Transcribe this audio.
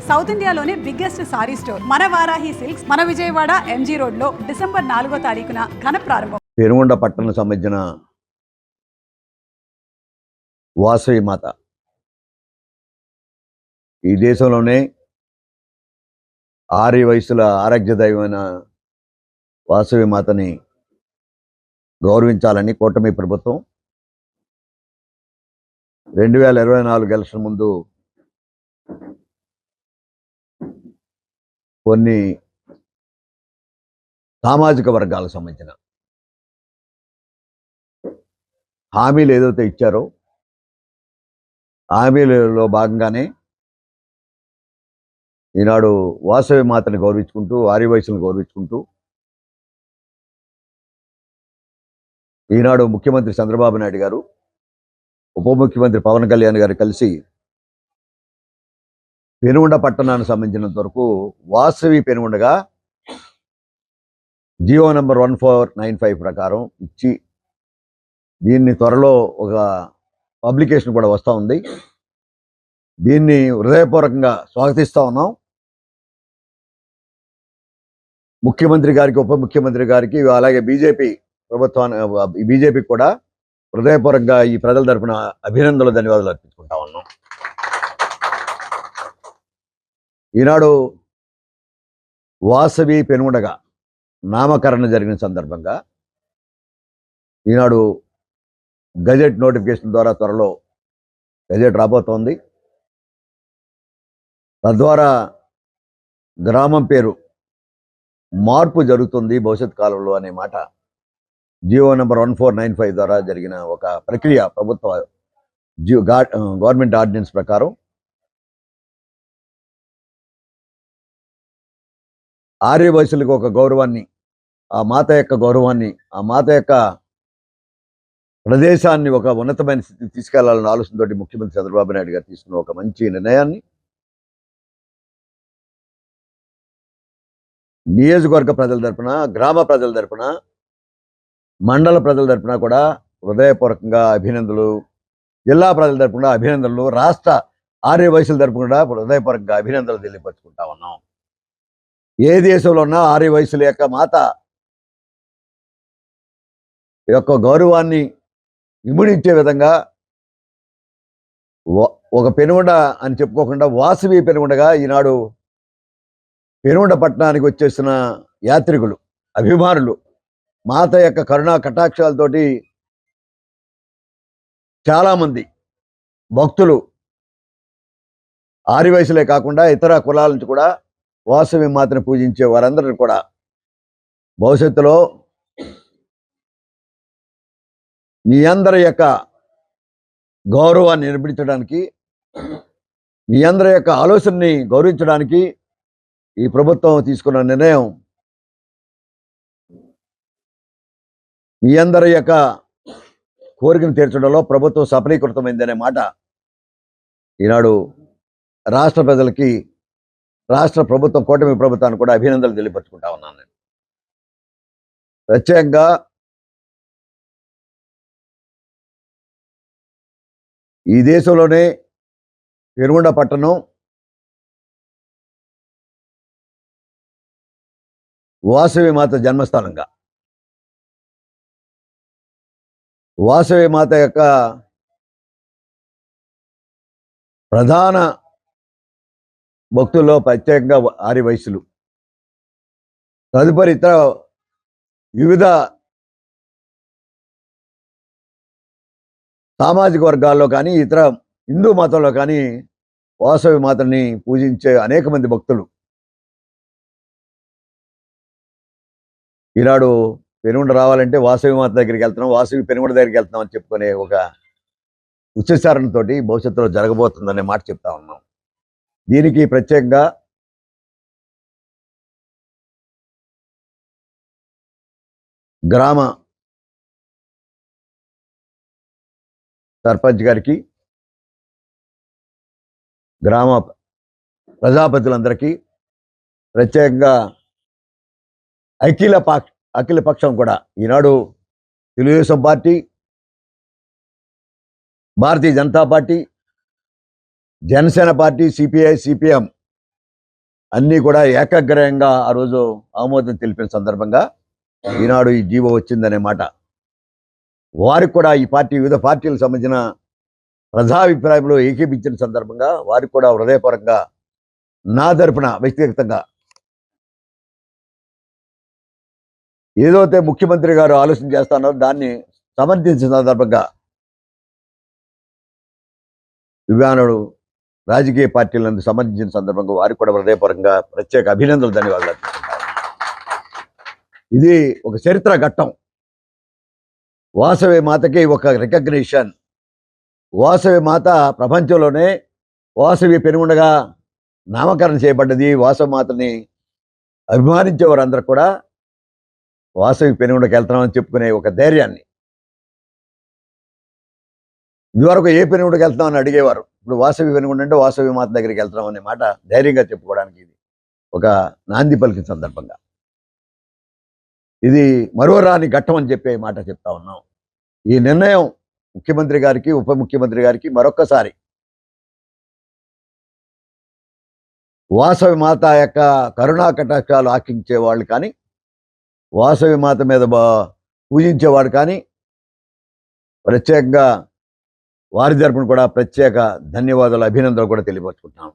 South ఇండియాలోనే biggest sorry store మన Varahi silks మన విజయవాడ ఎంజీ రోడ్ లో డిసెంబర్ 4వ తారీఖున ఘన ప్రారంభం. పెనుగొండ పట్టణం సంబంధించిన వాసవి మాత ఈ దేశంలోనే ఆరి వయసుల ఆరోగ్య దైవమైన వాసవి మాతని గౌరవించాలని కూటమి ప్రభుత్వం 2024 ఎలక్షన్ ముందు కొన్ని సామాజిక వర్గాలకు సంబంధించిన హామీలు ఏదైతే ఇచ్చారో హామీలలో భాగంగానే ఈనాడు వాసవి మాతని గౌరవించుకుంటూ ఆర్య వయసులను గౌరవించుకుంటూ ఈనాడు ముఖ్యమంత్రి చంద్రబాబు నాయుడు గారు ఉప ముఖ్యమంత్రి పవన్ కళ్యాణ్ గారు కలిసి పెనుగొండ పట్టణానికి సంబంధించినంత వరకు వాసవి పెనుగొండగా జియో నెంబర్ 1495 ప్రకారం ఇచ్చి దీన్ని త్వరలో ఒక పబ్లికేషన్ కూడా వస్తూ ఉంది. దీన్ని హృదయపూర్వకంగా స్వాగతిస్తూ ఉన్నాం. ముఖ్యమంత్రి గారికి ఉప ముఖ్యమంత్రి గారికి అలాగే బీజేపీ బీజేపీకి కూడా హృదయపూర్వకంగా ఈ ప్రజల తరఫున అభినందనలు ధన్యవాదాలు అర్పించుకుంటా ఉన్నాం. ఈనాడు వాసవి పెనుగొండగా నామకరణ జరిగిన సందర్భంగా ఈనాడు గజెట్ నోటిఫికేషన్ ద్వారా త్వరలో గజెట్ రాబోతోంది. తద్వారా గ్రామం పేరు మార్పు జరుగుతుంది భవిష్యత్ కాలంలో అనే మాట జియో నెంబర్ 1495 ద్వారా జరిగిన ఒక ప్రక్రియ ప్రభుత్వ గవర్నమెంట్ ఆర్డినెన్స్ ప్రకారం ఆర్య వయసులకు ఒక గౌరవాన్ని, ఆ మాత యొక్క గౌరవాన్ని, ఆ మాత యొక్క ప్రదేశాన్ని ఒక ఉన్నతమైన స్థితికి తీసుకెళ్లాలన్న ఆలోచనతోటి ముఖ్యమంత్రి చంద్రబాబు నాయుడు గారు తీసుకున్న ఒక మంచి నిర్ణయాన్ని నియోజకవర్గ ప్రజల తరపున, గ్రామ ప్రజల తరపున, మండల ప్రజల తరపున కూడా హృదయపూర్వకంగా అభినందనలు, జిల్లా ప్రజల తరపున అభినందనలు, రాష్ట్ర ఆర్య వయసుల తరపున కూడా హృదయపూర్వకంగా అభినందనలు తెలియపరుచుకుంటా ఉన్నాం. ఏ దేశంలో ఉన్నా ఆర్య వయసుల యొక్క మాత యొక్క గౌరవాన్ని ఇముడించే విధంగా ఒక పెనుగొండ అని చెప్పుకోకుండా వాసవి పెనుగొండగా ఈనాడు పెనుగొండ పట్టణానికి వచ్చేసిన యాత్రికులు, అభిమానులు, మాత యొక్క కరుణా కటాక్షాలతోటి చాలామంది భక్తులు ఆర్య వయసులే కాకుండా ఇతర కులాల నుంచి కూడా వాసవి మాతను పూజించే వారందరిని కూడా భవిష్యత్తులో మీ అందరి యొక్క గౌరవాన్ని నిలబెట్టడానికి, మీ అందరి యొక్క ఆలోచనని గౌరవించడానికి ఈ ప్రభుత్వం తీసుకున్న నిర్ణయం మీ అందరి యొక్క కోరికను తీర్చడంలో ప్రభుత్వం సఫలీకృతమైందనే మాట ఈనాడు రాష్ట్ర ప్రజలకి, రాష్ట్ర ప్రభుత్వం, కూటమి ప్రభుత్వాన్ని కూడా అభినందనలు తెలియపరుచుకుంటా ఉన్నాను. నేను ప్రత్యేకంగా ఈ దేశంలోనే పెనుగొండ పట్టణం వాసవి మాత జన్మస్థానంగా, వాసవి మాత యొక్క ప్రధాన భక్తుల్లో ప్రత్యేకంగా ఆర్య వయసులు, తదుపరి ఇతర వివిధ సామాజిక వర్గాల్లో కానీ ఇతర హిందూ మతంలో కానీ వాసవి మాతని పూజించే అనేక మంది భక్తులు ఈనాడు పెనుగొండ రావాలంటే వాసవి మాత దగ్గరికి వెళ్తున్నాం, వాసవి పెనుగొండ దగ్గరికి వెళ్తున్నాం అని చెప్పుకునే ఒక ఉచ్చారణతో భవిష్యత్తులో జరగబోతుందనే మాట చెప్తా ఉన్నాం. దీనికి ప్రత్యేకంగా గ్రామ సర్పంచ్ గారికి, గ్రామ ప్రజాపతులందరికీ, ప్రత్యేకంగా అఖిల పక్షం కూడా ఈనాడు Telugu Desam party, Bharatiya Janata party, Janasena party, CPI, CPM అన్నీ కూడా ఏకాగ్రయంగా ఆ రోజు ఆమోదం తెలిపిన సందర్భంగా ఈనాడు ఈ జీవో వచ్చిందనే మాట. వారికి కూడా ఈ పార్టీ వివిధ పార్టీలకు సంబంధించిన ప్రజాభిప్రాయంలో ఏకీపించిన సందర్భంగా వారికి కూడా హృదయపూర్వకంగా నా తరపున వ్యక్తిగతంగా ఏదైతే ముఖ్యమంత్రి గారు ఆలోచన చేస్తున్నారో దాన్ని సమర్థించిన సందర్భంగా వివానుడు రాజకీయ పార్టీలను సమర్థించిన సందర్భంగా వారికి కూడా హృదయపూర్వకంగా ప్రత్యేక అభినందనలు, ధన్యవాదాలు. ఇది ఒక చరిత్ర ఘట్టం. వాసవి మాతకి ఒక రికగ్నిషన్. వాసవి మాత ప్రపంచంలోనే వాసవి పెనుగొండగా నామకరణం చేయబడ్డది. వాసవి మాతని అభిమానించే వారందరూ కూడా వాసవి పెనుగొండకి వెళ్తున్నామని చెప్పుకునే ఒక ధైర్యాన్ని, ఇదివరకు ఏ పెనుగొండకి వెళ్తున్నామని అడిగేవారు, ఇప్పుడు వాసవి పెనుగొండ అంటే వాసవి మాత దగ్గరికి వెళ్తున్నాం అనే మాట ధైర్యంగా చెప్పుకోవడానికి ఇది ఒక నాంది పలికిన సందర్భంగా ఇది మరోరాని ఘట్టం అని చెప్పే మాట చెప్తా ఉన్నాం. ఈ నిర్ణయం ముఖ్యమంత్రి గారికి, ఉప ముఖ్యమంత్రి గారికి మరొక్కసారి వాసవి మాత యొక్క కరుణా కటాక్షాలు ఆకించే వాళ్ళు కానీ, వాసవి మాత మీద పూజించేవాడు కానీ ప్రత్యేకంగా వారి తరపున కూడా ప్రత్యేక ధన్యవాదాలు, అభినందనలు కూడా తెలియపరుచుకుంటున్నాం.